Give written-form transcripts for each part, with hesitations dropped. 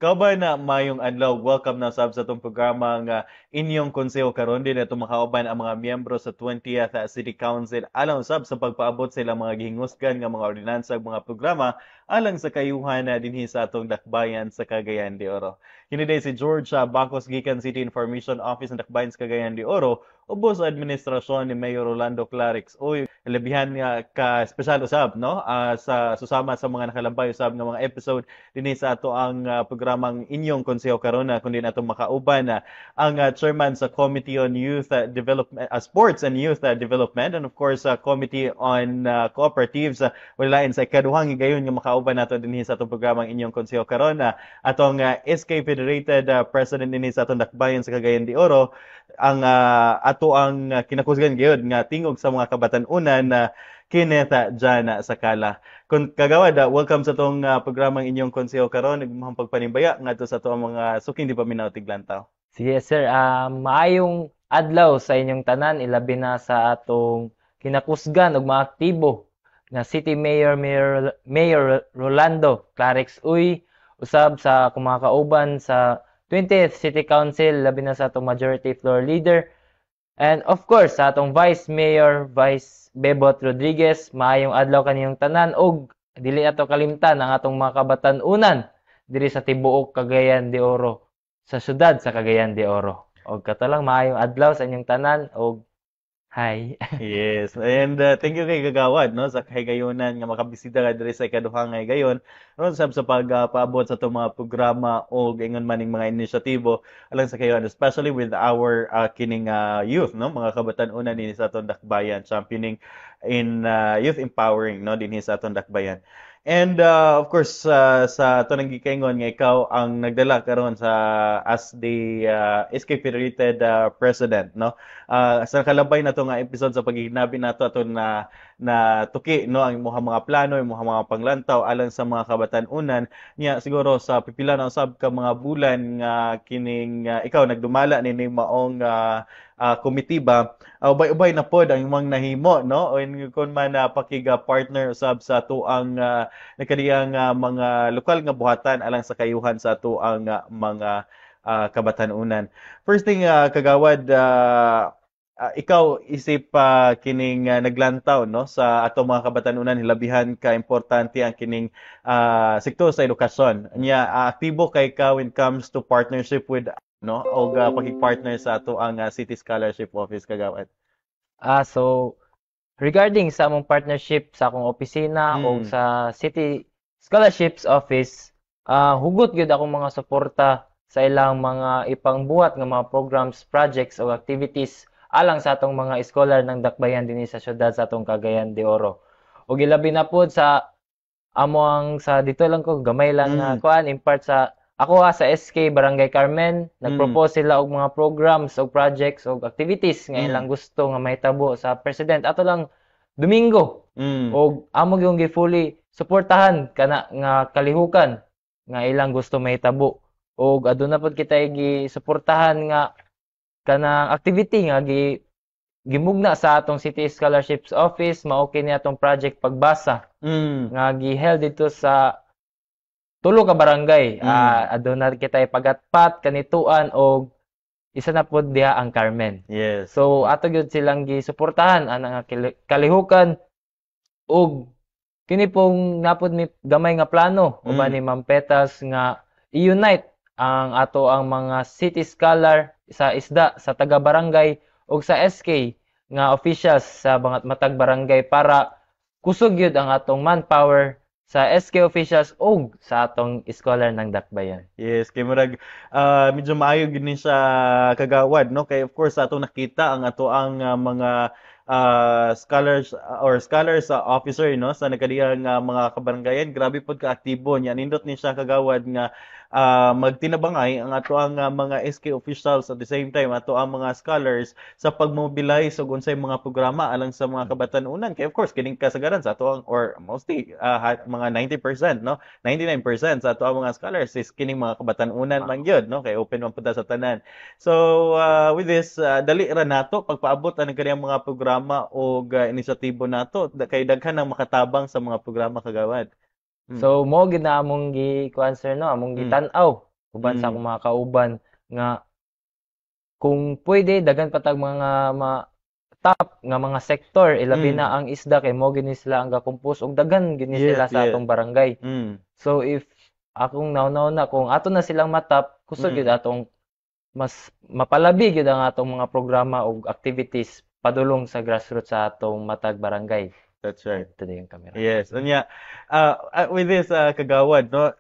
Kauban na mayong adlaw, welcome na sab sa itong programa nga inyong konseho karon din atong makauban ang mga miyembro sa 20th City Council alang sab sa pagpaabot sa ilang mga gihingusgan nga mga ordinansa ug mga programa alang sa kayuhan na dinhi sa atong dakbayan sa Cagayan de Oro. Kini day si George Bacos gikan City Information Office ng dakbayan sa Cagayan de Oro ubos sa administrasyon ni Mayor Rolando Clarix. Uy, labihan nga ka special usab no sa susama sa mga nakalambay usab nga mga episode dinhi sa ato ang programang inyong konseho karon na kundi natong makauban na ang chairman sa Committee on Youth Development, Sports and Youth Development, and of course Committee on Cooperatives. Walain sa ikaduhang higayon nga makauban nato dinhi sa atong programang inyong konseho karon na atong SK Federated President dinhi sa atong dakbayan sa Cagayan de Oro ang ato ang kinakusgan gyud nga tingog sa mga kabatan-unan na Kenneth Jana Sakala. Kung kagawad, welcome sa tong programang inyong konseho karon nagmahang pagpanimbaya ngadto sa ato ang mga suking di pa minaw tiglantaw. Sige sir, maayong adlaw sa inyong tanan, ilabi na sa atong kinakusgan ug mga aktibo nga City Mayor Rolando Clarix Uy, usab sa kumakauban sa 20th City Council, labi na sa atong majority floor leader, and of course sa atong Vice Mayor, Vice Bebot Rodriguez. Maayong adlaw kaniyong tanan og dili ato kalimtan ang atong mga kabatan-unan diri sa tibuok Cagayan de Oro, sa syudad sa Cagayan de Oro. Og kato lang, maayong adlaw sa inyong tanan og hi. Yes, and thank you kay Gagawad no sa kahigayonan nga makabisita ka diri sa ikaduhang nga higayon. Ron sab sa pagpaabot sa itong mga programa o ingon maning mga inisyatibo alang sa kayon, especially with our kining youth no mga kabatan-unan dinhi sa atong dakbayan, championing in youth empowering no dinhi sa atong dakbayan. And of course sa ito nang gikaingon nga ikaw ang nagdala karon sa as the SK Federated President no. Sa kalabay na to nga episode sa paghihinabi nato ato na tuki no ang imong mga plano, imong mga panglantaw alang sa mga kabatan-unan niya siguro sa pipila na usab ka mga bulan nga kining ikaw nagdumala ni maong komitiba. Ubay-ubay na pod ang imong nahimo no o kun man pakiga partner usab sa tuang nakadiyang mga lokal nga buhatan alang sa kayuhan sa tuang mga kabatan-unan. First thing kagawad ikaw isip kining naglantaw no sa ato mga kabatan-unan hilabihan ka importante ang kining sektor sa edukasyon. Nya aktibo kay ka when it comes to partnership with no o pakig-partner sa ato ang City Scholarship Office kagawad. So regarding sa among partnership sa akong opisina o Mm. sa City Scholarships Office, hugot gyud akong mga suporta sa ilang mga ipangbuhat nga mga programs, projects o activities alang sa atong mga scholar ng dakbayan dinhi sa syudad sa atong Cagayan de Oro. O gilabi na pod sa among sa dito lang ko gamay lang nga Mm. kuan in part sa ako sa SK Barangay Carmen, Mm. nagpropose sila og mga programs o projects o activities nga Mm. ilang gusto nga mahitabo sa president ato lang Domingo. Mm. Og amo gyud fully suportahan kana nga kalihukan nga ilang gusto mahitabo. Og aduna pod kita gi-suportahan nga kanang activity nga gimugna sa atong City Scholarships Office, mao kini atong project pagbasa Mm. nga gi-held dito sa tulo ka barangay. Mm. Aduna kita ipagatpat kanituan og isa na pod diha ang Carmen. Yes. So ato gyud silang gisuportahan ana nga kalihukan og kini pong napod mi gamay nga plano uban ni Ma'am Petas nga i-unite ang ato ang mga city scholar sa isda sa taga barangay ug sa SK nga officials sa mga matag barangay para kusog gyud ang atong manpower sa SK officials ug sa atong scholar ng dakbayan. Yes, kay murag medyo maayo gid ni siya kagawad no kay of course ato nakita ang ato ang mga scholars scholars officer no sa nagkadiyang mga kabarangayan grabe pod ka aktibo niya nindot ni siya kagawad nga magtinabangay ang ato ang mga SK officials at the same time ato ang mga scholars sa pagmobilize og unsay mga programa alang sa mga kabatan-unan kay of course kining kasagaran sa ato ang or mostly mga 90% no 99% sa ato ang mga scholars is kining mga kabatan-unan man gyud no kay open man pud ta sa tanan. So with this dali ra nato pagpaabot ang kaniyang mga programa o inisyatibo nato kay daghan ang makatabang sa mga programa kagawad. Mm. So mo gid na among gi-kuan sir no, among Mm. gitan-aw uban sa Mm. akong mga kauban nga kung pwede daghan pa tag mga top nga mga sektor ilabi na Mm. ang isda kay mo gini sila ang gakumpos og daghan gini Yes, sila sa yes. atong barangay. Mm. So if akong naunaw na kung ato na silang matap, kusog gyud Mm. atong mas mapalabi gyud ang atong mga programa ug activities padulong sa grassroots sa atong matag barangay. That's right. Ito na yung kamera. Yes, unya with this kagawad no,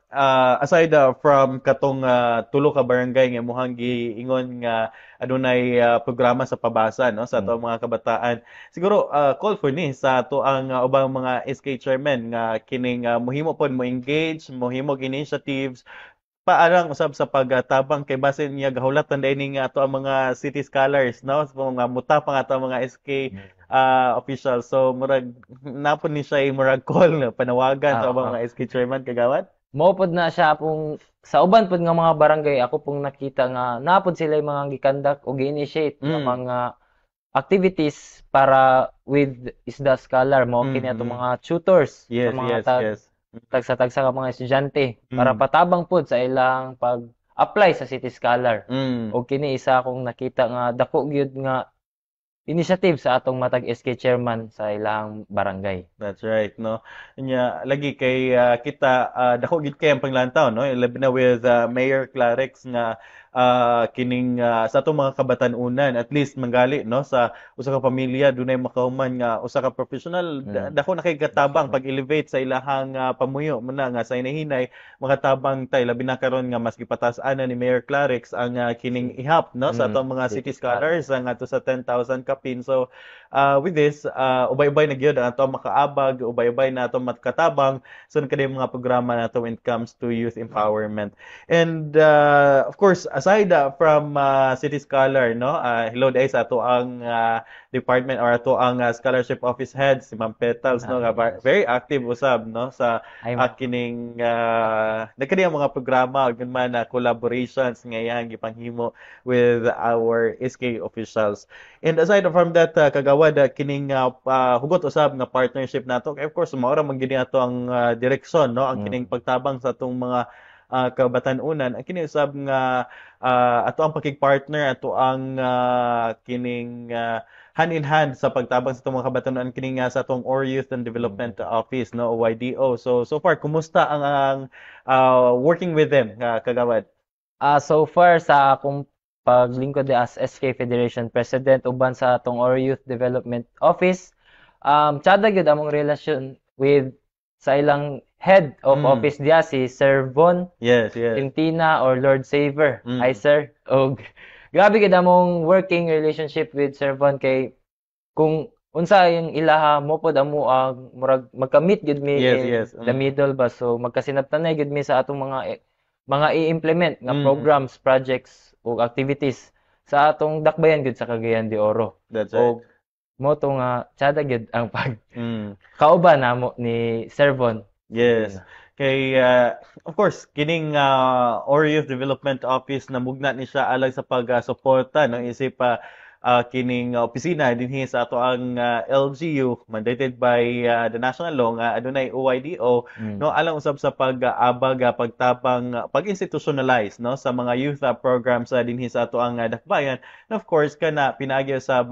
aside from katong tulo ka barangay nga imong giingon nga adunay programa sa pabasa no sa Mm. atong mga kabataan. Siguro call for ni sa ato ang ubang mga SK chairman nga kining mohimo pod mo engage, mohimo og initiatives paarang usab sa pagtabang kay basin niya gahulatan dining ato ang mga city scholars no so, mga mutapang ato ang mga SK officials. So murag napon ni siya murag call na panawagan sa ubang mga SK chairman kagawad. Mao pod na siya pong sa uban pod nga mga barangay ako pong nakita nga napod sila yung mga gikandak o gi-initiate nga Mm. mga activities para with isda scholar mo kini atong Mm. mga tutors sa Yes, mga yes, yes. tagsa-tagsa ka mga estudyante para Mm. patabang pod sa ilang pag-apply sa City Scholar. Mm. O kini isa akong nakita nga dako gyud nga initiative sa atong matag SK chairman sa ilang barangay. That's right, no? Nya lagi kay kita dako gid kay ang panglantaw, no? Labi na with Mayor Clarex nga kining sa atong mga kabatanunan at least manggali no sa usa ka pamilya dunay makahuman nga usa ka professional dako na kay katabang pag-elevate sa ilahang pamuyo mo na nga sa inahinay makatabang tay labi na karon nga mas gipatas-ana ni Mayor Clarex ang kining ihap no sa atong mga city scholars ang ato sa 10,000 kapin. So with this, ubay-ubay na gyud ang ato makaabag, ubay-ubay na ato makatabang sa kanang mga programa nato when it comes to youth empowerment. And of course, aside from City Scholar, no, hello dai sa ato ang department or ato ang scholarship office head si Ma'am Petals, no, nga very active usab no sa kining nagkani ang mga programa ug man collaborations nga iyang gipanghimo with our SK officials. And aside from that, kagawad, kining hugot usab nga partnership nato. Of course, maura man gini ato ang direksyon, no? Ang kining pagtabang sa atong mga kabatanunan. Ang kini usab nga ato ang pakig-partner, ato ang kining hand in hand sa pagtabang sa atong mga kabatanunan kining sa atong OR Youth and Development Office, no? OYDO. So far, kumusta ang working with them, kagawad? So far sa akong paglingkod as SK Federation President uban sa atong OR Youth Development Office, tsada gyud among relasyon with sa ilang head of office diya si Sir Von Yes, yes. Tintina or Lord Saver. Hi sir. Og grabe gyud among working relationship with Sir Von kay kung unsa yung ilaha mo pod amo ang murag magka-meet gyud mi Yes, in the middle ba, so magkasinabtanay gyud mi sa atong mga i-implement nga programs, projects ug activities sa atong dakbayan gyud sa Cagayan de Oro. That's right. Og mo to nga tsada gyud ang kauban namo ni Sir Von. Yes. Kay of course kining OR Youth Development Office namugna ni siya alang sa pag-suporta no isip kining opisina dinhi sa ato ang LGU mandated by the national law nga adunay OYDO no alang usab sa pag-abag pagtabang pag-institutionalize no sa mga youth programs dinhi sa ato ang dakbayan. And of course kana pinagi sa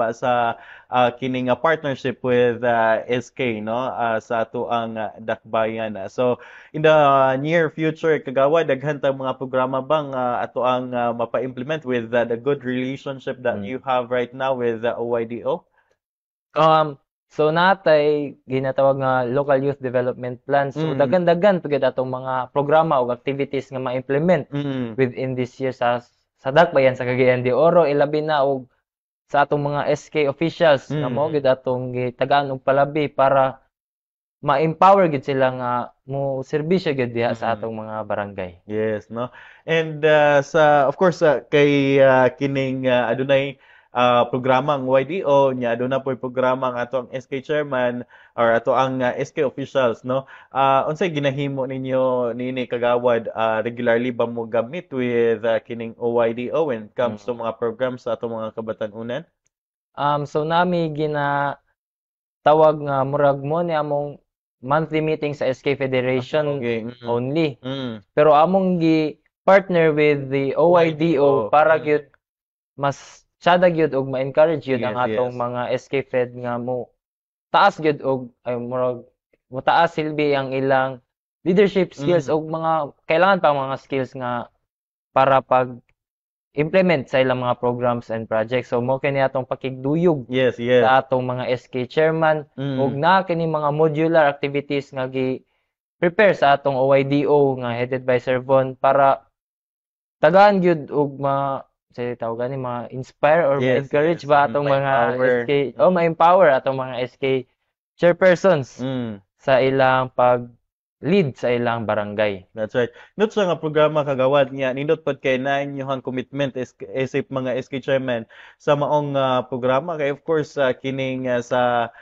kining partnership with SK no sa ato ang dakbayan. So in the near future kagawad daghan tang mga programa bang ato ang mapa-implement with the good relationship that you have right now with the OYDO? So natay ginatawag nga local youth development plans. So daghan-daghan pagid atong mga programa o activities nga ma-implement within this year sa dakbayan sa Cagayan de Oro, ilabi na og sa atong mga SK officials nga mo gid atong gitagaan og palabi para ma-empower gid sila nga mo serbisyo gid diha sa atong mga barangay. Yes, no. And sa of course kay kining adunay programa ang YDO nya aduna po programa ang ato ang SK chairman or ato ang SK officials no. Unsay ginahimo ninyo nini kagawad regularly ba mo gamit with kining OYDO when it comes to mga programs sa ato mga kabatanunan? So nami tawag nga murag mo ni among monthly meeting sa SK Federation only. Pero among partner with the OYDO para gyud mas tsada gyud og ma-encourage gyud ang Yes, atong yes. mga SK Fed nga mo taas gyud og ay murag mo taas silbi ang ilang leadership skills Mm. og mga kailangan pa mga skills nga para pag implement sa ilang mga programs and projects. So mo kini atong pakigduyog Yes, yes. sa atong mga SK chairman ug Mm. na kini mga modular activities nga gi prepare sa atong OYDO nga headed by Sir Von para tagaan gyud og say tawag ni mga inspire or Yes, ma-encourage yes. ba atong mga Ma-empower. SK o ma-empower atong mga SK chairpersons Mm. sa ilang pag lead sa ilang barangay. That's right. Not sa nga programa kagawad niya, nindot pod kay na inyong commitment isip mga SK chairman sa maong programa kay of course kining sa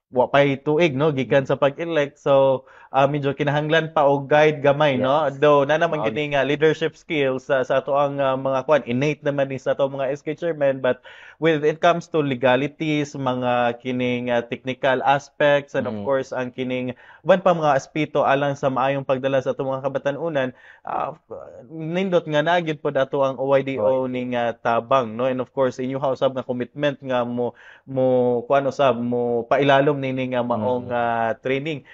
wa pay tuig no gikan sa pag-elect, so medyo kinahanglan pa og guide gamay no, Yes. though na naman Mao gini nga leadership skills sa ato ang mga kwan innate naman ni sa ato mga SK chairman, but when it comes to legalities, mga kining technical aspects, and of mm. course ang kining uban pa mga aspito alang sa maayong pagdala sa atong mga kabatanunan, uh, nindot nga nagyud pod ato ang OYDO ning tabang no, and of course inyo usab nga commitment nga mo kuan usab mo pailalom nini nga maong training.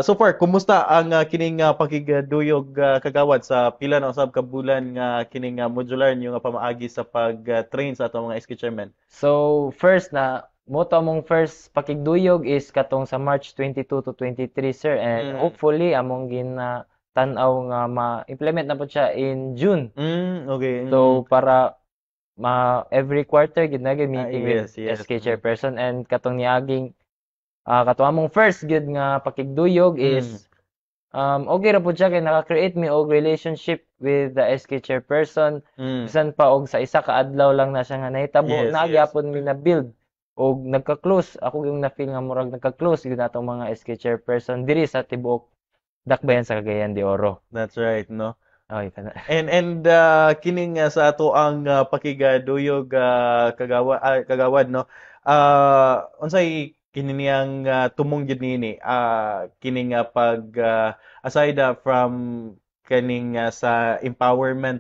So far, kumusta ang kining pakigduyog kagawad sa pila na usab ka bulan nga kining modular nyo nga pamaagi sa pag-train sa atong mga SK chairman? So first na mo to among first pakigduyog is katong sa March 22 to 23 sir, and hopefully among tan-aw nga ma-implement na po siya in June. Okay. So para every quarter gid na gyud meeting with yes. SK chairperson, and katong niaging katong among first gyud nga pakigduyog is okay ra pud siya kay naka-create mi og relationship with the SK chairperson. Bisan pa og sa isa ka adlaw lang na siya nga nahitabo, Yes, nagyapon mi na build og nagka-close. Ako yung na-feel nga murag nagka-close gyud natong mga SK chairperson diri sa tibuok dakbayan sa Cagayan de Oro. That's right, no? Okay, kana. And kining sa ato ang pakigduyog kagawad no. Unsay kini niyang tumong gyud nini kining pag aside from kaning sa empowerment,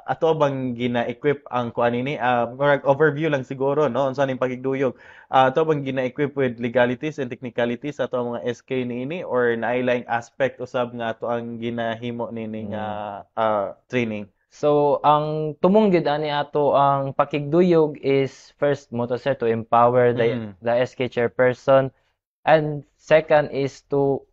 ato bang gina-equip ang kuan nini, murag overview lang siguro no unsa ning pakigduyog, ato bang gina-equip with legalities and technicalities ato ang mga SK niini, or naay aspect usab nga ato ang ginahimo nining training? So, ang tumong gyud ani ato ang pakigduyog is first mo to sir to empower the SK chairperson, and second is to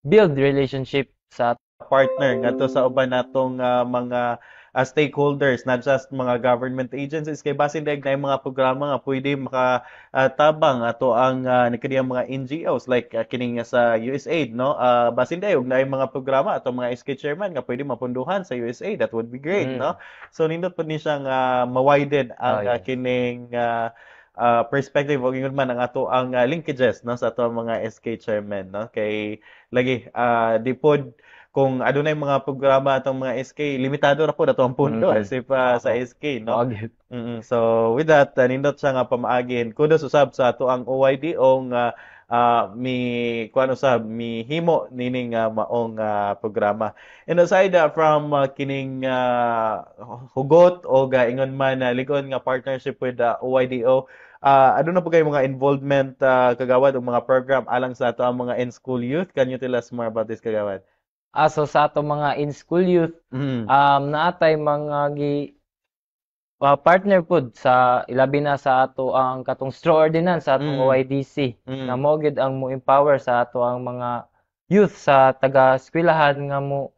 build relationship sa partner ngadto sa uban natong mga stakeholders, not just mga government agencies, kay basin daig na mga programa nga pwede makatabang ato ang kaniyang mga NGOs like kining sa USAID no, basin daig na mga programa ato mga SK chairman nga pwede mapunduhan sa USAID, that would be great no. So nindot pud ni siya nga ma-widen ang kining perspective o ingon man ang ato ang linkages no sa ato mga SK chairman no, kay lagi di pod kung adunay mga programa atong mga SK, limitado ra po na ang pundo isip sa SK no. So with that, nindot siya nga pamaagin. Kudos usab sa ato ang OYDO nga mi kuan usab mi himo nining maong programa. And aside from kining hugot o ingon man ligon nga partnership with OYDO, ano na po kayo mga involvement kagawad o mga program alang sa ato ang mga in-school youth? Can you tell us more about this kagawad? So sa ato mga in-school youth, naatay mga partner pud sa ilabi na sa ato ang katong straw ordinance sa atong OYDC na mo gyud ang mo empower sa ato ang mga youth sa taga-eskwelahan nga mo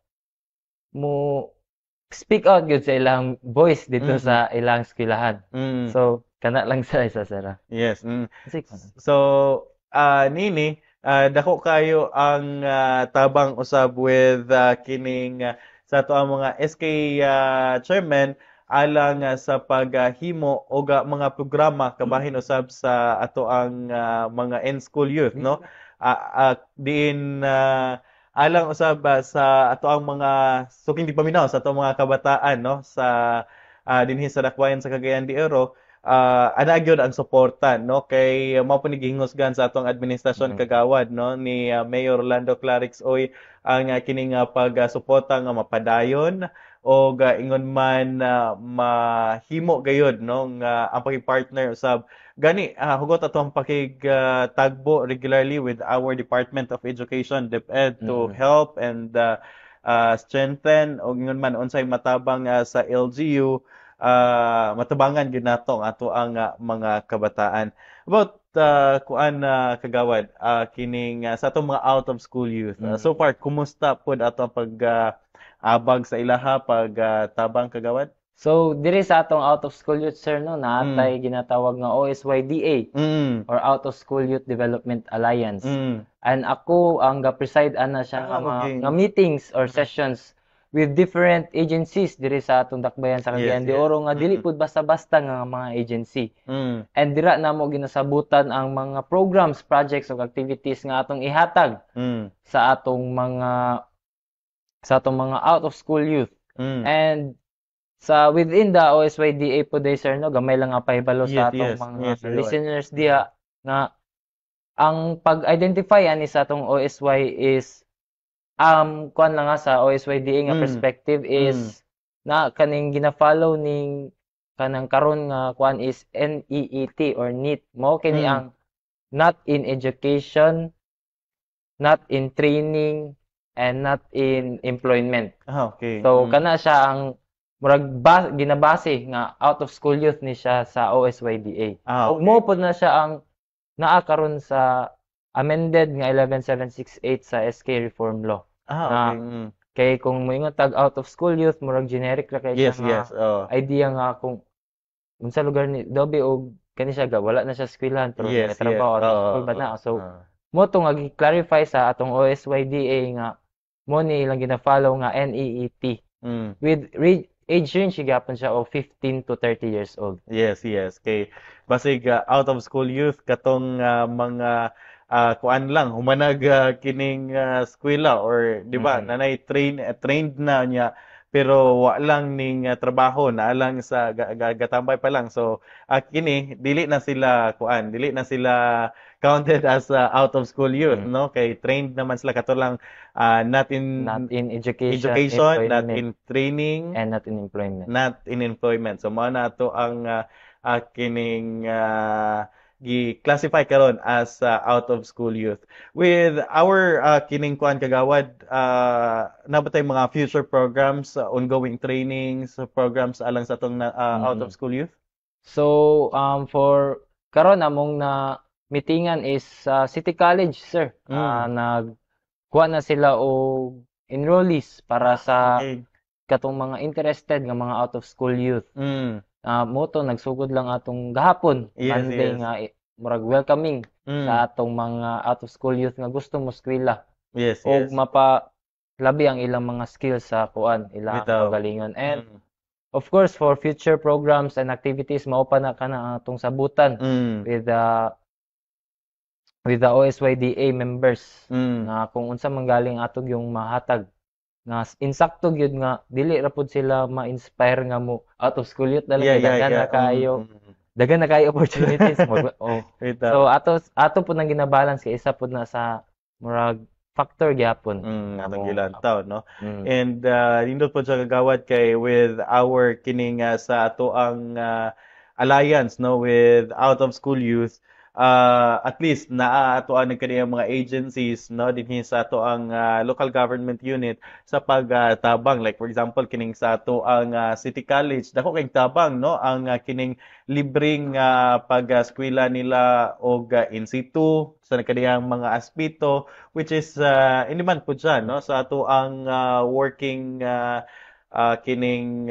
speak out gyud sa ilang voice dito sa ilang eskwelahan. So kana lang sa isa sir. Yes. So nini dako kayo ang tabang usab with kining sa ato ang mga SK chairman alang sa paghimo og mga programa kabahin usab sa ato ang mga in-school youth no. Diin alang usab sa ato ang mga suking di paminaw sa ato mga kabataan no sa dinhi sa dakbayan sa Cagayan de Oro. ana gyud ang suporta no kay mao po ni gihingusgan sa atong administrasyon Mm. kagawad no ni Mayor Orlando Clarix Oy ang kining pagsuporta nga mapadayon o ingon man mahimo gayud no nga ang pagi-partner usab gani hugot ato ang pakig tagbo regularly with our Department of Education DepEd to Mm. help and strengthen o ingon man unsay matabang sa LGU matabangan gyud nato ang ato ang mga kabataan. About kuan kagawad kining sa atong mga out of school youth. Mm. So far kumusta pud ato ang pag abag sa ilaha pag tabang kagawad? So, diri sa atong out of school youth, sir, no, Mm. naatay ginatawag nga OSYDA Mm. or Out of School Youth Development Alliance. Mm. And ako ang ga-preside ana siya Okay. nga meetings or sessions with different agencies diri sa atong dakbayan sa Yes, Cagayan de yes. Oro nga dili Mm. pud basta-basta nga mga agency. Mm. And dira namo ginasabutan ang mga programs, projects ug activities nga atong ihatag Mm. sa atong mga out of school youth. Mm. And sa within the OSYDA po day, sir, no, gamay lang nga pahibalo sa Yes, atong yes. mga Yes, yun. listeners diha nga ang pag-identify ani sa atong OSY is kuan lang nga sa OSYDA nga Mm. perspective is na kaning gina-follow ning kanang karon nga kuan is NEET or NEET mo kini Mm. ang not in education, not in training, and not in employment. Okay. So kana siya ang murag ginabase nga out of school youth ni siya sa OSYDA. Ug Okay. mo pod na siya ang naa karon sa amended nga 11768 sa SK Reform Law. Okay. Mm. Kay kung moingon tag out of school youth murag generic ra kay siya Yes, nga yes. Oh. idea nga kung unsa lugar ni Dobe og kani siya wala na siya eskwelahan pero Yes, yes. nagatrabaho at Oo, school ba na. So oo. mo to nga gi-clarify sa atong OSYDA nga mo ni ilang gina-follow nga NEET Mm. with age range gapon siya o 15 to 30 years old. Yes, yes. Kay basig out of school youth katong mga kuan lang humanag kining eskwela or di ba Mm. nanay trained na niya pero wa lang ning trabaho na lang sa gatambay pa lang. So kini dili na sila counted as out of school youth Mm. no kay trained naman sila kato lang not in Not in education, not employment, in training, and not in employment. not in employment. So mao na to ang kining gi-classify karon as out of school youth. With our kining kuan kagawad nabatay mga future programs, ongoing trainings, programs alang sa tong out of school youth. So, for karon among na meetingan is sa City College, sir. Nagkuha na sila og enrollees para sa Okay. katong mga interested nga mga out of school youth. Mm. Mo to nagsugod lang atong gahapon, Yes, Monday yes. nga murag welcoming Mm. sa atong mga out of school youth nga gusto mo eskwela Yes, og yes. mapalabi ang ilang mga skills sa kuan, ilang Bitaw. kagalingon. And Mm. of course, for future programs and activities, mao pa na kana atong sabutan Mm. with the OSYDA members Mm. na kung unsa man galing atog yung mahatag nga insakto gyud nga dili ra pud sila ma-inspire nga mo out of school youth dala dagan na kayo dagan na kayo opportunities oh. Bitaw. So ato pud nang gina-balance kay isa pud na sa murag factor gyapon. Atong gilantaw, no? Mm. And nindot po siya kagawad kay with our kining sa ato ang alliance, no, with out of school youth. At least naatuan ng kaniyang mga agencies, no, dinhi sa ato ang local government unit sa pagtabang. Like for example, kining sa ato ang City College, dako kay tabang, no, ang kining libreng pag-eskwela nila og in situ sa kaniyang mga aspito, which is hindi man po siya, no, sa ato ang working kining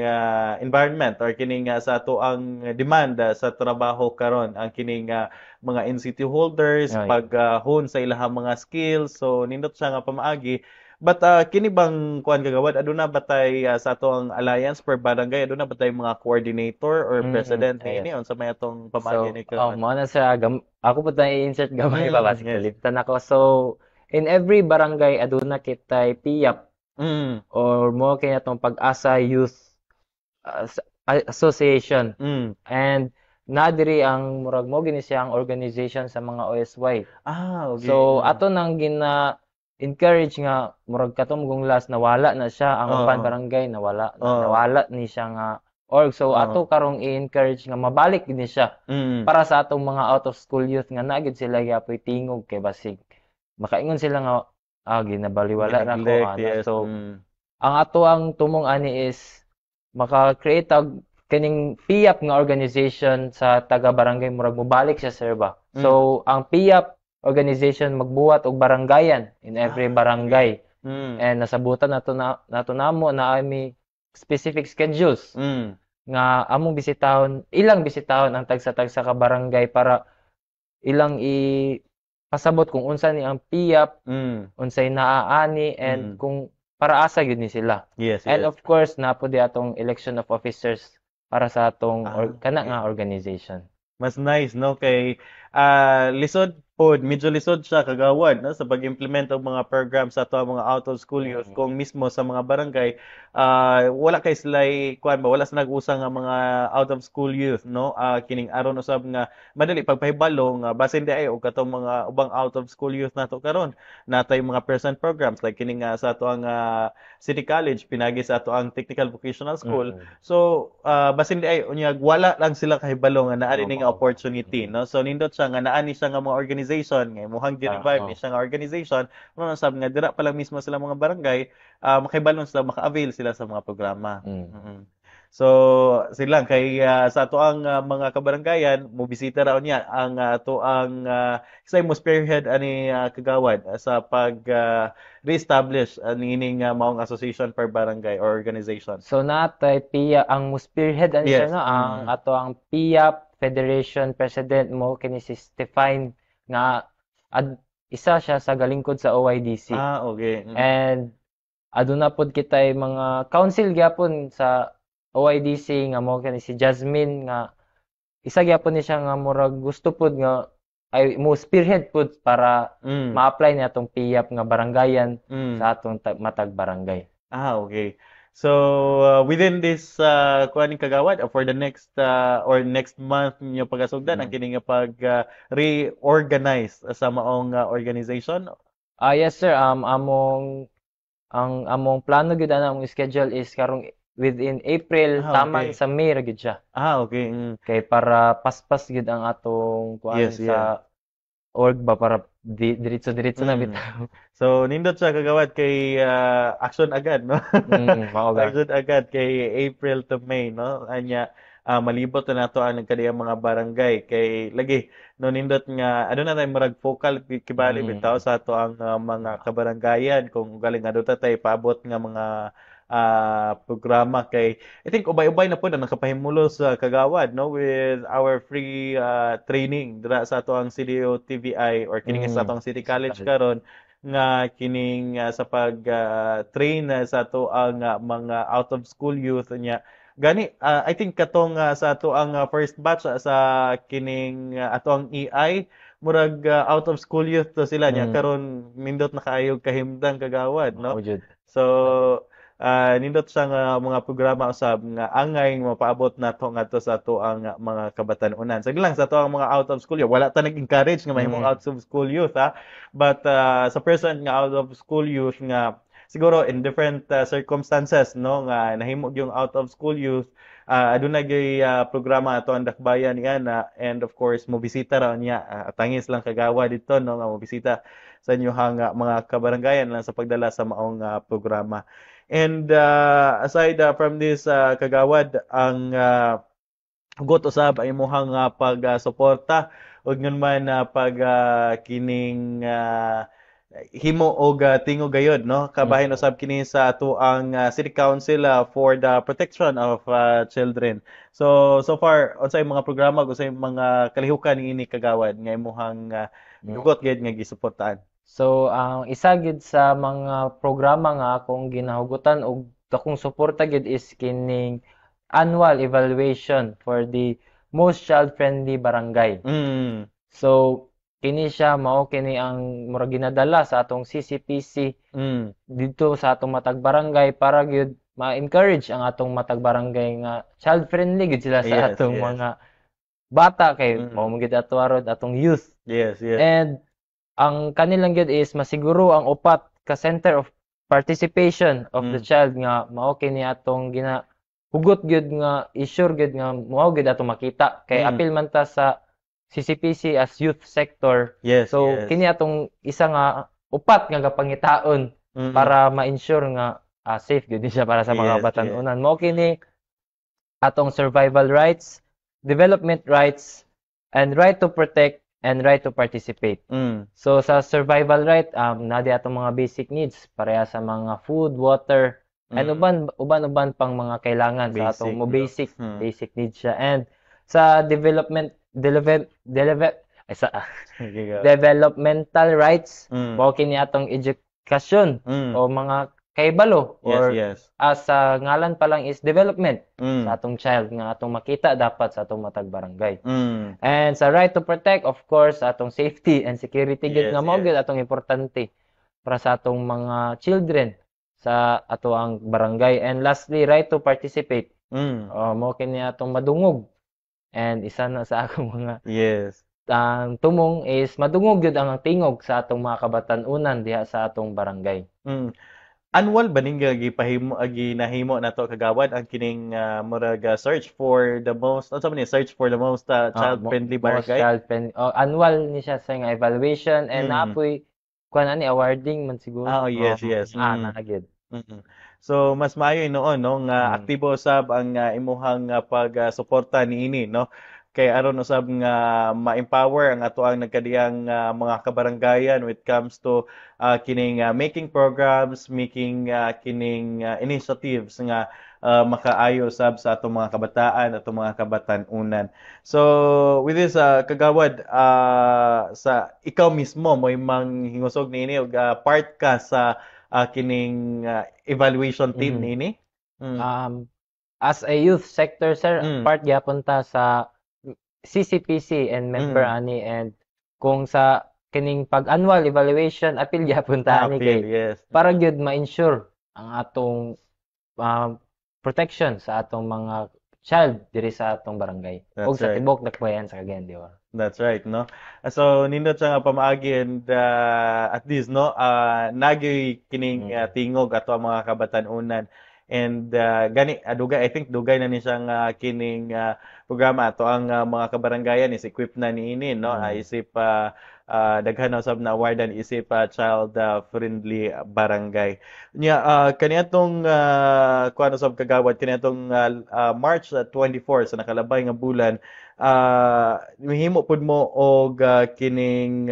environment or kining sa ato ang demand sa trabaho karon ang kining mga NCT holders pag-hone sa ilahang mga skills. So nindot siya nga pamaagi. But kini bang kuan kagawad aduna batay sa ato ang alliance per barangay aduna batay mga coordinator or president ni unsa may atong pamaagi ni karon? Mo na sa ako pud na i-insert gamay pa basi kaliptan ako. So in every barangay aduna kitay PIAP or mo kay atong Pag-asa Youth Association. And na diri ang murag mo gini siya ang organization sa mga OSY. Okay. So ato nang encourage nga murag katong gunglas nawala na siya ang uban Oo. barangay Oo. nawala ni siya nga org. So ato Oo. karong i-encourage nga mabalik gini siya Mm. para sa atong mga out of school youth nga na gid sila gyapon tingog kay basig makaingon sila nga ginabaliwala na ko Gineglect, ana. yes. So ang ato ang tumong ani is maka-create og kining PIAP nga organization sa taga-barangay murag mobalik siya sir ba. Mm. So ang PIAP organization magbuhat og barangayan in every Okay. barangay Mm. and nasabutan nato namo na may specific schedules Mm. nga among ilang bisitahon ang tagsa-tagsa ka barangay para ilang pasabot kung unsa ni ang PIAP, Mm. unsay naaani and Mm. kung para asa gyud ni sila. Yes, And yes. of course napo di atong election of officers para sa atong kana Okay. nga organization. Mas nice, no? Kay lisod medyo lisod siya kagawad no sa pag-implement og mga program sa ato ang mga out of school youth Mm. kung mismo sa mga barangay wala kay sila kuan ba wala sa nag-usa nga mga out of school youth no kining aron usab nga madali pagpahibalo nga basin di ay og katong mga ubang out of school youth nato karon natay mga present programs like kining sa ato ang City College pinagi sa ato ang Technical Vocational School. Mm. So, basin di ay unyag wala lang sila kahibalo nga naa ni nga Oo. opportunity, no? So nindot siya nga naa ni siya nga mga organization, nga imuhang gi-revive ni Oo. siya nga organization, ano sab nga dira pa lang mismo sila mga barangay, makahibalon sila, maka-avail sila sa mga programa. Mm. So, sila kay sa ato ang mga kabaranggayan, mobisita raw niya ang ato ang say mo spearhead ani kagawad sa pag re-establish nining maong association per barangay or organization. So natay PIA ang mo spearhead ani siya Yes. no ang ato ang PIAP Federation President mo kini si Stefan nga isa siya sa galingkod sa OIDC. Okay. And aduna pod kitay mga council gyapon sa OIDC nga mo kani si Jasmine nga isa gyapon ni siya nga murag gusto pod nga ay mo spearhead pod para ma-apply ni atong PIAP nga barangayan sa atong matag barangay. Okay. So, within this kuaning kagawad for the next or next month ninyo pagasugdan ang kini nga pag reorganize sa maong organization. Yes sir, among plano gyud ana among schedule is karong within April taman Okay. sa May ra gyud siya. Okay. Kay para paspas gyud ang atong kuan Yes, sa org ba para diretso-diretso na bitaw. So, nindot siya kagawad kay action agad, no? Mao ba. Action agad kay April to May, no? Anya, malibot na nato ang kadiyang mga barangay kay lagi no nindot nga ano na tayo murag focal kibali bitaw sa ato ang mga kabaranggayan kung galing adto tay paabot nga mga programa kay I think ubay-ubay na po na nakapahimulo sa kagawad no with our free training dira sa ato ang CDO TVI or kining sa ato ang City College karon nga kining sa pag train sa ato ang mga out of school youth niya gani I think katong sa ato ang first batch sa kining ato ang EI murag out of school youth to sila niya karon nindot na kaayog kahimdang kagawad no so nindot siya nga mga programa usab nga angay mapaabot nato ngadto sa ato ang mga kabatan-unan. Sige lang sa ato ang mga out of school youth, wala ta nag-encourage nga mahimong out of school youth ha. But sa person nga out of school youth nga siguro in different circumstances no nga nahimo yung out of school youth aduna gyud programa ato ang dakbayan niya na and of course mobisita ra niya tangis lang kagawa dito no nga mobisita sa inyo mga kabaranggayan lang sa pagdala sa maong programa. And aside from this kagawad ang hugot usab ay imong pag-suporta ug ngun man pag kining himo og tingog gayod no kabahin usab kini sa ato ang City Council for the protection of children. So far unsay mga programa unsay mga kalihukan niini kagawad nga imong hugot gyud nga gisuportahan? So, ang isa gid sa mga programa nga akong ginahugutan og akong suporta gid is kining annual evaluation for the most child-friendly barangay. So, kini siya mao kini ang murag ginadala sa atong CCPC dito sa atong matag barangay para gyud ma-encourage ang atong matag barangay nga child-friendly gid sila sa atong mga bata kay mao Mm. man gyud ato aron atong youth. Yes, yes. And ang kanilang gyud is masiguro ang upat ka center of participation of the Mm. child nga mao kini atong hugot gyud nga i-sure gyud nga mao gyud atong makita kay Mm. apil man ta sa CCPC as youth sector. Yes, So yes. kini atong isa nga upat nga gapangitaon Mm. para ma-ensure nga safe gyud siya para sa mga Yes, yes. batan-onan. Mao kini atong survival rights, development rights, and right to protect and right to participate. Mm. So sa survival right, na di atong mga basic needs pareha sa mga food, water, and Mm. uban pang mga kailangan sa atong Basic, mo no? basic needs siya. And sa sa Okay, go. developmental rights, Mm. mao kini atong edukasyon Mm. o mga kahibalo Yes, or yes. as sa ngalan pa lang is development Mm. sa atong child nga atong makita dapat sa atong matag barangay. Mm. And sa right to protect, of course, atong safety and security gyud Yes, nga mao gyud yes. atong importante para sa atong mga children sa ato ang barangay. And lastly, right to participate. Mm. Mao kini atong madungog. And isa na sa akong mga Yes. tumong is madungog gyud ang tingog sa atong mga kabatan-unan diha sa atong barangay. Mm. Annual ba ning gipahimo ginahimo nato kagawad ang kining murag search for the most unsa man ni search for the most child friendly Most barangay? child friendly. Annual ni siya sa nga evaluation and Mm. naapoy kuan ani awarding man siguro. Oh, yes, yes. Na gyud. Mm. So mas maayo noon no nga Mm. aktibo usab ang imuhang pag-suporta niini no kay aron usab nga ma-empower ang ato ang nagkadiyang mga kabaranggayan when it comes to kining making programs, making kining initiatives nga makaayo usab sa atong mga kabataan, atong mga kabatan-unan. So with this kagawad sa ikaw mismo mo imong hingusog niini og part ka sa kining evaluation team Mhm. nini. Mm. As a youth sector, sir, Mm. part gyapon ta sa CCPC and member Mm. ani and kung sa kining pag-annual evaluation apil gyapon ta ani Apil, kay yes. para gyud ma-ensure ang atong protection sa atong mga child diri sa atong barangay ug That's sa right. tibok dakbayan sa Cagayan de Oro. That's right, no? So, nindot siya nga pamaagi and at least, no, nagyoy kining tingog ato ang mga kabatan-unan. And gani, dugay, I think dugay na ni siyang kining programa ato ang mga kabaranggayan is equipped na niini, no? Isip daghan na usab na awardan isip child friendly barangay. Nya kaniadtong kuan usab kagawad kaniadtong March 24 sa nakalabay nga bulan mihimo pud mo og kining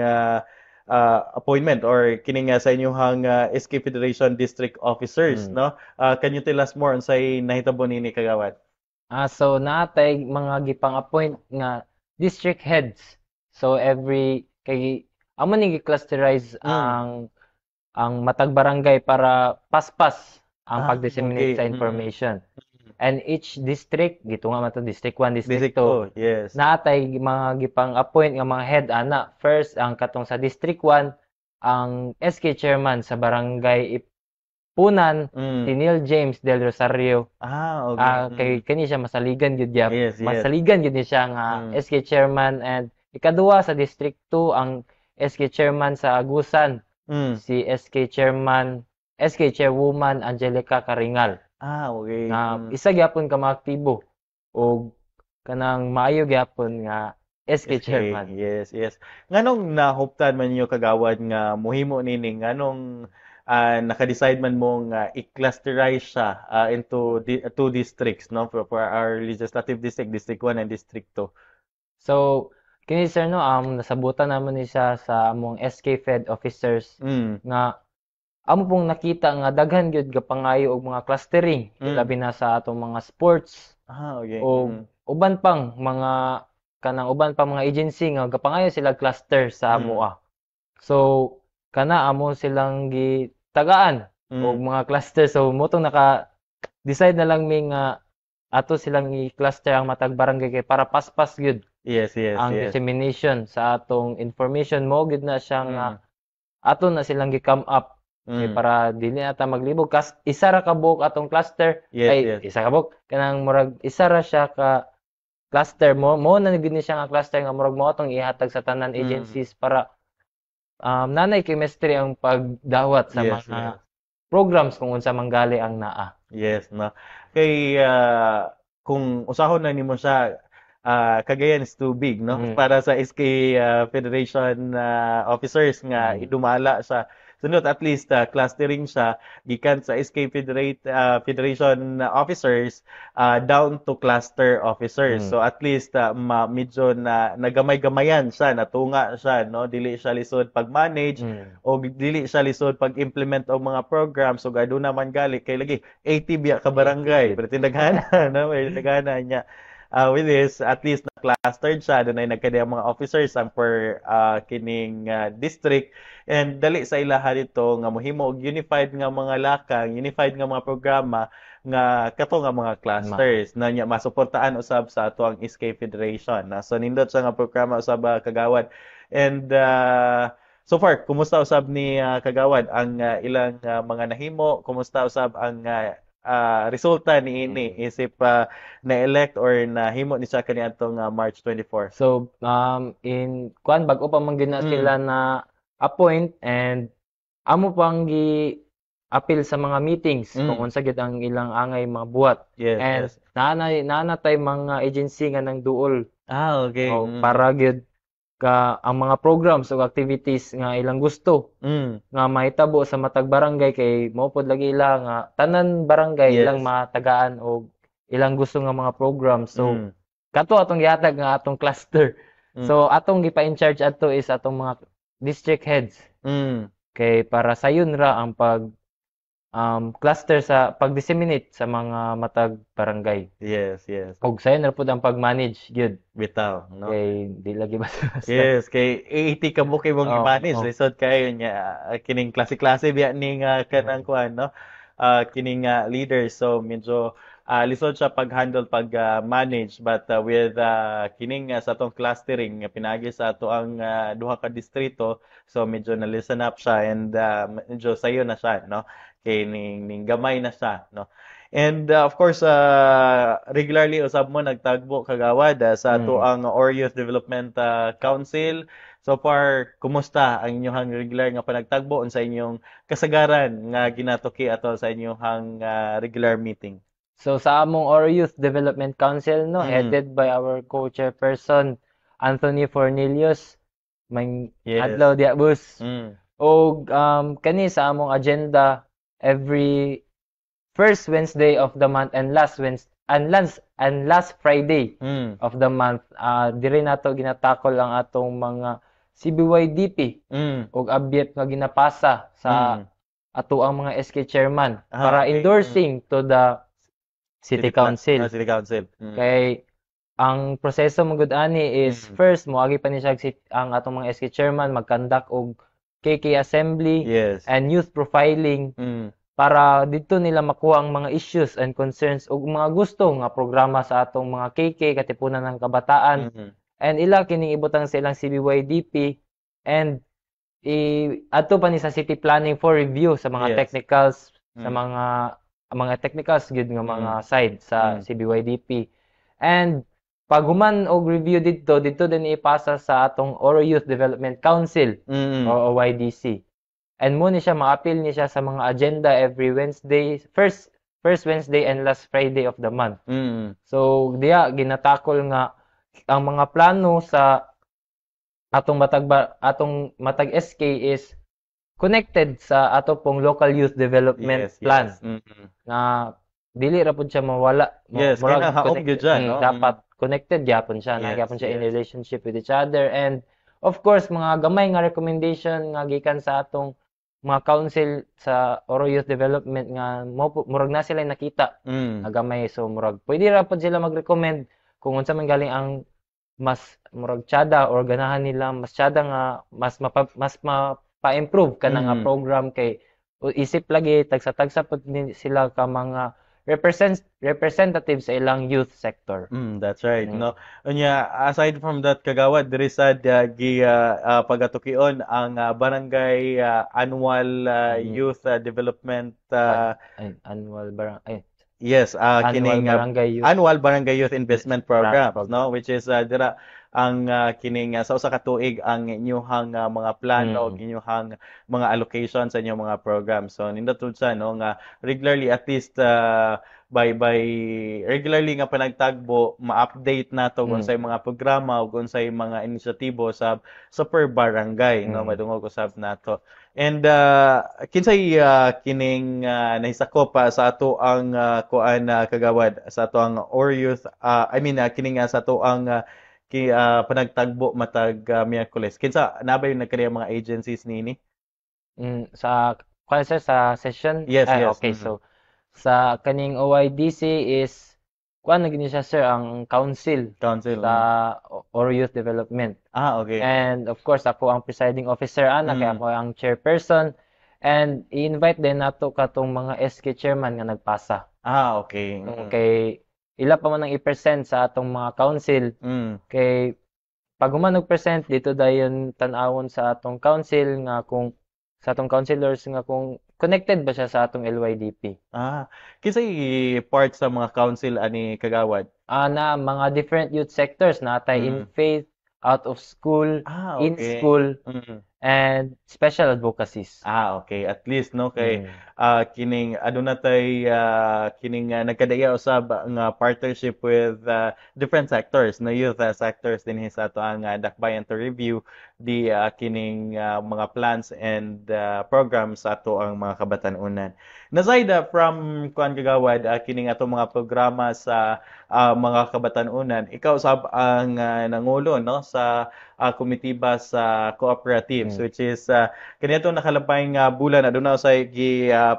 appointment or kining sa inyong SK Federation District Officers, no? Can you tell us more unsay nahitabo nini kagawad? So natay mga gipang-appoint nga district heads. So every kay amo ni gi-clusterize ang matag barangay para paspas ang pag-disseminate Okay. sa information. And each district, gitunga man to District 1, District District 2, yes. natay mga gipang-appoint nga mga head ana. First, ang katong sa District 1, ang SK chairman sa barangay Ipunan, si Neil James del Rosario. Okay. Kay kani siya masaligan gyud gyap. Yes, yes. Masaligan gyud ni siya nga SK chairman. And ikaduha sa District 2 ang SK chairman sa Agusan, si SK chairwoman Angelica Caringal. Okay. Nga isa gyapon ka maaktibo og kanang maayo gyapon nga SK chairman. Yes, yes. Nganong nahuptan man niyo kagawad nga muhimo nini nganong naka-decide man mo nga i-clusterize siya into two districts, no, for our legislative district, District 1 and District 2. So kini sir no nasabutan naman ni siya sa among SK Fed officers nga amo pong nakita nga daghan gyud gapangayo og mga clustering labi na sa atong mga sports. Okay. O uban pang mga agency nga gapangayo sila cluster sa amoa. So kana amo silang gitagaan og mga cluster. So motong naka-decide na lang mi nga ato silang i-cluster ang matag barangay kay para paspas gyud. Yes. Ang dissemination sa atong information mo gyud na siya nga ato na silang gi-come up para dili nata maglibog isa ra ka buok atong cluster. Yes. Isa ka buok kanang murag isa ra siya ka cluster mo na gid ni siya nga cluster nga murag mo atong ihatag sa tanan agencies para nanay chemistry ang pagdawat sa Yes, mga yes. programs kung unsa manggali ang naa. Yes, no. Kay kung usahon na nimo siya, Cagayan is too big, no? Mm. Para sa SK Federation officers nga Mm. idumala sa sunod at least clustering siya gikan sa SK Federation officers down to cluster officers. Mm. So at least medyo na nagamay-gamayan siya, natunga siya, no? Dili siya lisod pag-manage Mm. o dili siya lisod pag-implement og mga programs ug aduna man gali kay lagi 80 biya ka barangay 80. pero tindaghana no may tindaghana niya. With this at least na clustered siya dunay nagkadiyang mga officers ang per kining district and dali sa ilaha dito nga mohimo og unified nga mga lakang, unified nga mga programa nga kato nga mga clusters na nya masuportaan usab sa ato ang SK Federation. So nindot sa nga programa usab kagawad and so far, kumusta usab ni Kagawad ang ilang mga nahimo? Kumusta usab ang resulta ni ini isip na-elect or nahimo ni siya kaniadtong March 24? So, in kuan bag-o pa man gyud na sila Mm. na appoint and amo pang gi-appeal sa mga meetings kung Mm. unsa gyud ang ilang angay mga buhat. Yes, And yes. naana tay mga agency nga nang duol Okay. para gyud ang mga programs o activities nga ilang gusto Mm. nga mahitabo sa matag barangay kay mao pod lagi ila nga tanan barangay ilang Yes. matagaan og ilang gusto nga mga programs. So Mm. kato atong gihatag nga atong cluster. Mm. So atong gipa-in charge ato is atong mga district heads Mm. kay para sayon ra ang cluster sa pag-disseminate sa mga matag barangay. Yes, yes. Og sayon ra pud ang pag-manage gyud Bitaw, no? kay di lagi basta-basta. Yes, kay 80 ka mo kay mong Oh, i-manage. oh. Lisod kayo niya. Kining klase-klase biya ning kanang kuan, no? Kining leaders. So, medyo lisod siya pag-handle, pag-manage. But with kining sa atong clustering, pinagi sa ato ang duha ka distrito. So, medyo na-listen up siya and medyo sayo na siya, no? Kay ning gamay na siya, no? And of course, regularly usab mo nagtagbo kagawad sa ato ang Or Youth Development Council. So far, kumusta ang inyong regular nga panagtagbo sa inyong kasagaran nga ginatuki ato sa inyong regular meeting? So sa among Our Youth Development Council no, headed by our co-chairperson Anthony Fornelius, may Yes. adlaw diya bus. Mm. Og kani sa among agenda every first Wednesday of the month and last Friday Mm. of the month diri nato ginatakol ang atong mga CBYDP Mm. og abyet nga ginapasa sa ato ang mga SK chairman para Okay. endorsing to the City Council. City Council. Kay ang proseso mo gud ani is first moagi pa ni siya ang atong mga SK chairman mag-conduct og KK assembly Yes. and youth profiling Mm. para dito nila makuha ang mga issues and concerns ug mga gusto nga programa sa atong mga KK katipunan ng kabataan and ila kining ibutang sa ilang CBYDP and adto pa ni sa city planning for review sa mga Yes. technicals sa mga technicals gyud nga mga side sa CBYDP. And pag human og review dito din ipasa sa atong Oro Youth Development Council o OYDC. And mo ni siya ma-appeal ni siya sa mga agenda every Wednesday, first Wednesday and last Friday of the month. So diya ginatakol nga ang mga plano sa atong matag SK is connected sa ato pong local youth development plan. Na dili ra pud siya mawala. Yes, kaya haom gyud siya, no? Dapat connected gyapon siya, nagyapon siya in relationship with each other and of course mga gamay nga recommendation nga gikan sa atong mga council sa Oro Youth Development nga murag na sila nakita nga gamay so murag pwede ra pud sila mag-recommend kung unsa man galing ang mas murag tsada or ganahan nila mas tsada nga mas mapa-improve kana nga program kay isip lagi tagsa-tagsa pud sila ka mga representative sa ilang youth sector. That's right, no. Unya aside from that kagawad diri sa pagatukion ang barangay annual youth development annual Yes, Annual kining Barangay Youth annual barangay youth investment programs, Program. no, which is dira ang kining sa usa ka tuig ang inyuhang mga plano ug Mm. inyuhang mga allocation sa inyong mga programs. So nindot tud sa no nga regularly at least by regularly nga panagtagbo ma-update nato kung unsay Mm. mga programa ug unsay mga inisyatibo sa per barangay, no, Mm. madungog usab nato. And kinsay kining nahisako pa sa ato ang kuan kagawad sa ato ang or youth I mean kining sa ato ang panagtagbo matag Miyerkules. Kinsa nabay yung nagkariya mga agencies nini? Sa kuan sir sa session Yes, ay yes. okay, so sa kaning OYDC is kuan na gini siya sir ang council Council. sa Oro Youth Development. Okay. And of course ako ang presiding officer ana kaya ako ang chairperson, and i-invite din nato katong mga SK chairman nga nagpasa. Okay. Kay ila pa man ang i-present sa atong mga council, kay pag human present dito dayon tan-awon sa atong council nga kung sa atong councilors nga kung connected ba siya sa atong LYDP. Kinsay part sa mga council ani kagawad? Na mga different youth sectors natay in faith, out of school, in Okay. school, and special advocacies. Okay. At least no kay kining aduna tay kining nagkadaya usab nga partnership with different sectors na youth sectors din sa ato ang dakbayan to review di kining mga plans and programs sa ato ang mga kabatanunan. Aside from kuan kagawad kining ato mga programa sa mga kabatanunan, ikaw usab ang nangulo no sa komitiba sa cooperatives which is kaniadtong nakalabay nga bulan aduna usay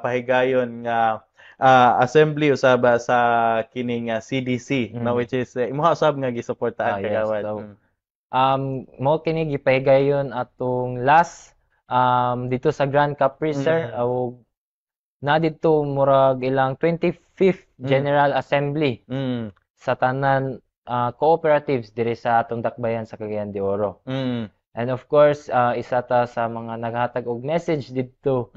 pahigayon nga assembly usab sa kining CDC no, which is imuha usab nga gisuportahan Yes. kagawad. So, mo kini gipahigayon atong last dito sa Grand Capri sir, na dito murag ilang 25th General Assembly sa tanan cooperatives diri sa atong dakbayan sa Cagayan de Oro. And of course, isa ta sa mga naghatag og message dito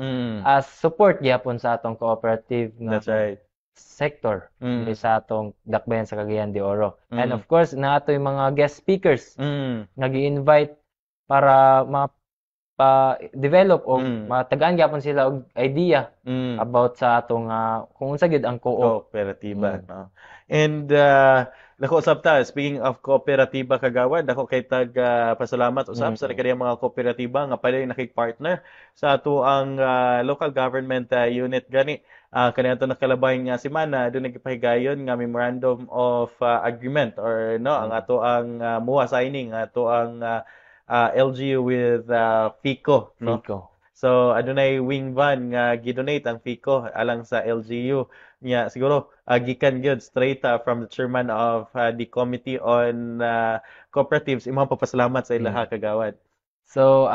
as support gyapon sa atong cooperative nga That's right. sector diri sa atong dakbayan sa Cagayan de Oro. And of course, naatoy mga guest speakers nga gi-invite para develop o matagaan gyapon sila og idea about sa atong kung unsa gid ang co-op. Kooperatiba, no? And nako usab ta, speaking of kooperatiba kagawad, ako kay pasalamat usab sa kaniyang mga kooperatiba nga pwede nakig-partner sa ato ang local government unit gani. Kaniadto nakalabay nga semana doon nagpahigayon nga memorandum of agreement or no ang ato ang MOA signing ato ang LGU with FICO, no? So adunay wing van nga gidonate ang FICO alang sa LGU niya siguro gikan gyud straight from the chairman of the Committee on Cooperatives. Imong papasalamat sa ilaha kagawad. So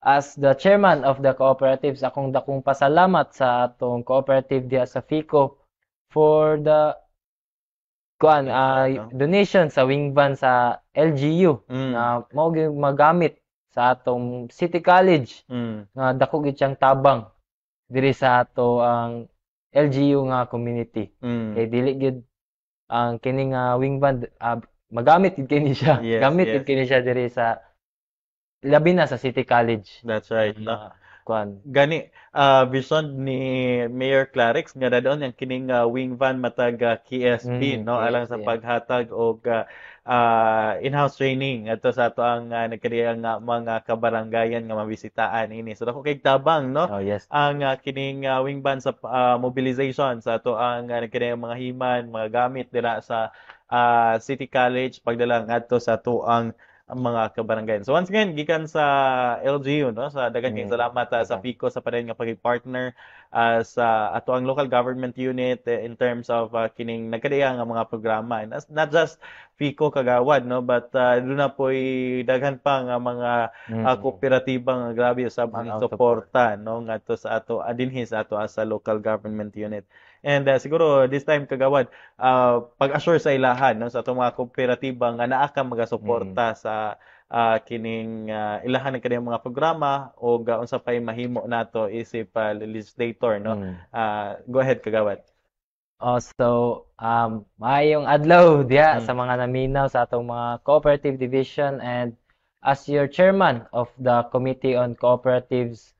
as the chairman of the cooperatives, akong dakong pasalamat sa atong cooperative diya sa FICO for the donation sa wing van sa LGU na mao gyud magamit sa atong City College nga dako gid siyang tabang diri sa ato ang LGU nga community. Kay dili gid ang kining wing van magamit gid kini siya. Gamit gid kini siya diri sa labi na sa City College. That's right. No? Kuan. Gani vision ni Mayor Clarix nga dadon yang kining wing van matag KSB no alang sa paghatag og in-house training ato sa ato ang nagkadiyang mga kabarangayan nga mabisitaan ini. So dako kay tabang no ang kining wing van sa mobilization sa ato ang nagkadiyang mga himan, mga gamit dira sa City College pagdala ngadto sa ato ang mga kabarangay. So once again, gikan sa LGU, no? Sa daghang salamat sa FICO sa padayon nga pag-partner sa ato ang local government unit in terms of kining nagkadaya nga mga programa. And not just FICO kagawad, no? But doon na po'y daghan pa nga mga kooperatiba nga grabe usab ang suporta, no? Ngadto sa ato dinhi sa ato sa local government unit. And siguro this time kagawad pag-assure sa ilahan no sa atong mga kooperatiba nga naa ka magasuporta sa kining ilahan ng kaniyang mga programa o unsa pay mahimo nato isip legislator no. Go ahead kagawad. Maayong adlaw diha Mm. sa mga naminaw sa atong mga cooperative division, and as your chairman of the Committee on Cooperatives,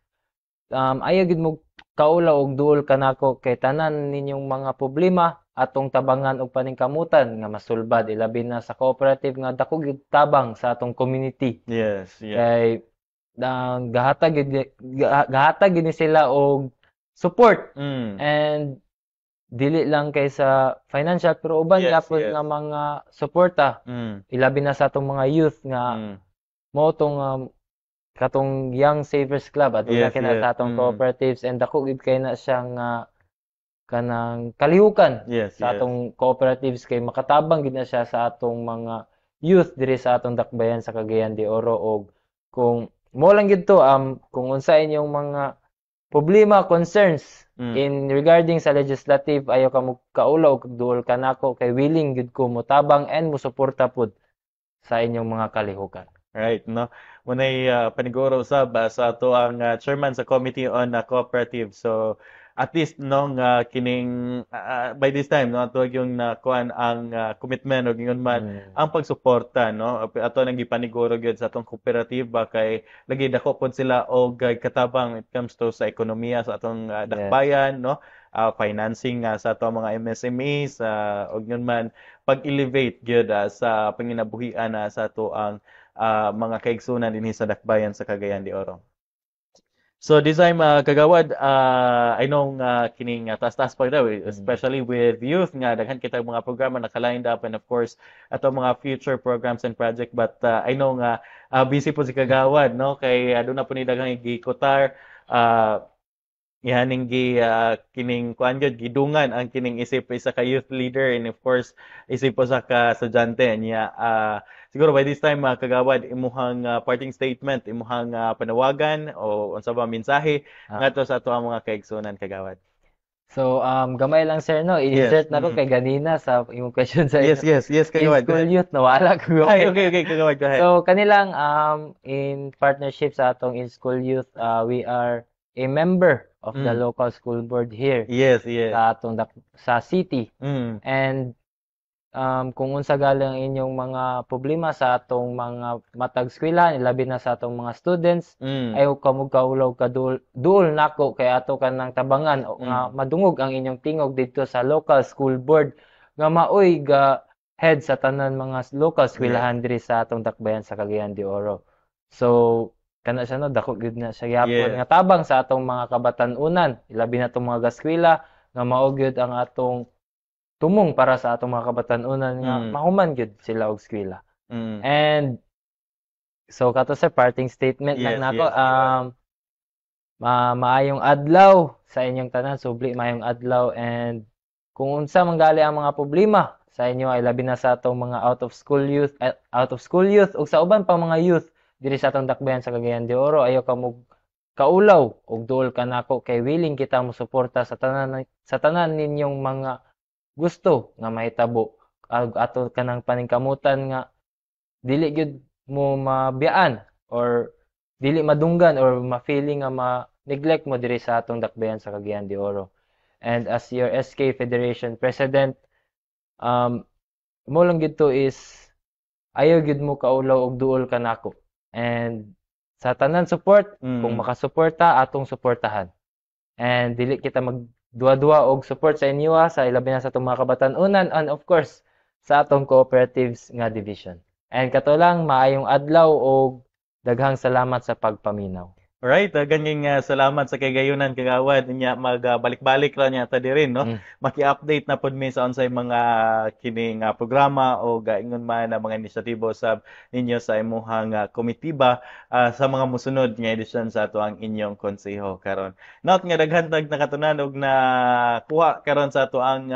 ayaw gid mo kaula og duol kanako kay tanan ninyong mga problema atong tabangan og paningkamutan nga masulbad, ilabi na sa cooperative nga dako gyud tabang sa atong community. Yes, yeah. Kay gahatag gid ni sila og support, Mm. and dili lang kay sa financial pero uban Yes, gyapon yes. nga mga suporta, Mm. ilabi na sa atong mga youth nga Mm. mao tong katong Young Savers Club aduna Yes, kina yes. sa atong Mm. cooperatives, and dako gid kay na siya nga kanang kalihukan Yes, sa yes. atong cooperatives kay makatabang gid na siya sa atong mga youth diri sa atong dakbayan sa Cagayan de Oro. Og kung mo lang gid to, kung unsa inyong mga problema, concerns Mm. in regarding sa legislative, ayaw ka mo kaula og duol ka nako kay willing gid ko motabang and mosuporta pud sa inyong mga kalihukan. Right, no? Muna'y paniguro usab sa ato ang chairman sa Committee on Cooperative. So, at least no nga kining by this time no tuwag yung nakuan ang commitment o ingon man ang pagsuporta no ato nang gipaniguro gyud sa atong cooperative ba kay lagi dako pod sila og katabang when it comes to sa ekonomiya sa atong Yes. dakbayan no financing sa atong mga MSMEs og yun man pag-elevate gyud sa panginabuhian sa ato ang mga kaigsunan dinhi sa dakbayan sa Cagayan de Oro. So this time kagawad I know kining taas-taas pa daw especially with youth nga daghan kita mga programa naka-lined up, and of course ato mga future programs and project, but I know nga busy po si kagawad no kay aduna po ni daghang gikutar ihaning kining kuan gyud gidungan ang kining isip isa ka youth leader, and of course isip po sa ka estudyante niya. Siguro by this time kagawad imuhang parting statement, imuhang panawagan o unsa ba mensahe ngadto sa ato ang mga kaigsunan kagawad. So, gamay lang sir no, i-insert na ko kay ganina sa imong question sa Yes, in kagawad. school youth nawala ko. Ay, okay, kagawad, go ahead. So, kanilang in partnership sa atong in school youth, we are a member of the local school board here Yes, yes. sa atong sa city. Mm. And kung unsa galing ang inyong mga problema sa atong mga matag eskwelahan, labi na sa atong mga students, ayaw ka mo kaulaw ka duol nako kay ato kanang tabangan o nga madungog ang inyong tingog dito sa local school board nga maoy ga head sa tanan mga local eskwelahan diri sa atong dakbayan sa Cagayan de Oro. So kana siya no, dako gid na siya gyapon nga tabang sa atong mga kabatan-unan, ilabi na tong mga eskwela nga mao gyud ang atong tumong para sa atong mga kabatan-unan nga mahuman gyud sila og eskwela. And so kato sa parting statement lang nako, maayong adlaw sa inyong tanan, subli maayong adlaw, and kung unsa man gali ang mga problema sa inyo ay labi na sa atong mga out of school youth ug sa uban pang mga youth diri sa atong dakbayan sa Cagayan de Oro, ayo ka mo kaulaw og duol ka nako kay willing kita mo suporta sa tanan ninyong mga gusto nga mahitabo ato kanang paningkamutan nga dili gyud mo mabiyaan or dili madunggan or ma-feeling nga ma-neglect mo diri sa atong dakbayan sa Cagayan de Oro. And as your SK Federation President, mo lang gyud to is ayaw gyud mo kaulaw og duol ka nako. And sa tanan support, kung makasuporta atong suportahan. And dili kita magduwa-duwa og support sa inyo sa ilabi na sa atong mga kabatan-unan, and of course sa atong cooperatives nga division. And kato lang, maayong adlaw og daghang salamat sa pagpaminaw. Alright, ganyan nga salamat sa kagayunan kagawad niya magbalik-balik ra niya ta diri no. Maki-update na pud mi sa unsay mga kining programa o gaingon man mga inisyatibo sa ninyo sa imuhang komitiba sa mga musunod nga edisyon sa ato ang inyong konseho karon. Note nga daghan tag nakatunan og na kuha karon sa ato ang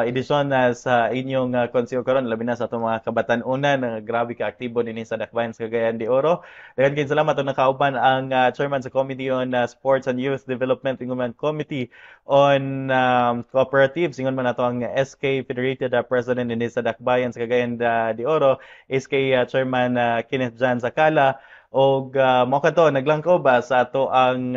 edisyon sa inyong konseho karon, labi na sa atong mga kabatan-unan nga grabe ka aktibo dinhi sa dakbayan sa Cagayan de Oro. Daghan kay salamat og nakauban ang chairman sa Committee on Sports and Youth Development, ingon man Committee on Cooperatives, ingon man ato ang SK Federated President dinhi sa dakbayan sa Cagayan de Oro, SK Chairman Kenneth Jan Zakala, Og mao kadto naglangko ba sa ato ang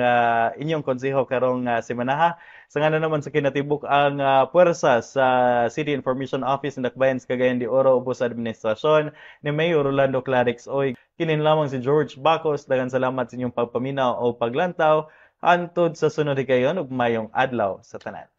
inyong konseho karong semana. Sa ngalan naman sa kinatibuk ang puwersa sa City Information Office ng Dakbayan sa Cagayan de Oro ubos sa administrasyon ni Mayor Rolando Clarix Oy. Kinin lamang si George Bacos. Daghang salamat sa inyong pagpaminaw o paglantaw. Hantod sa sunod higayon ug mayong adlaw sa tanan.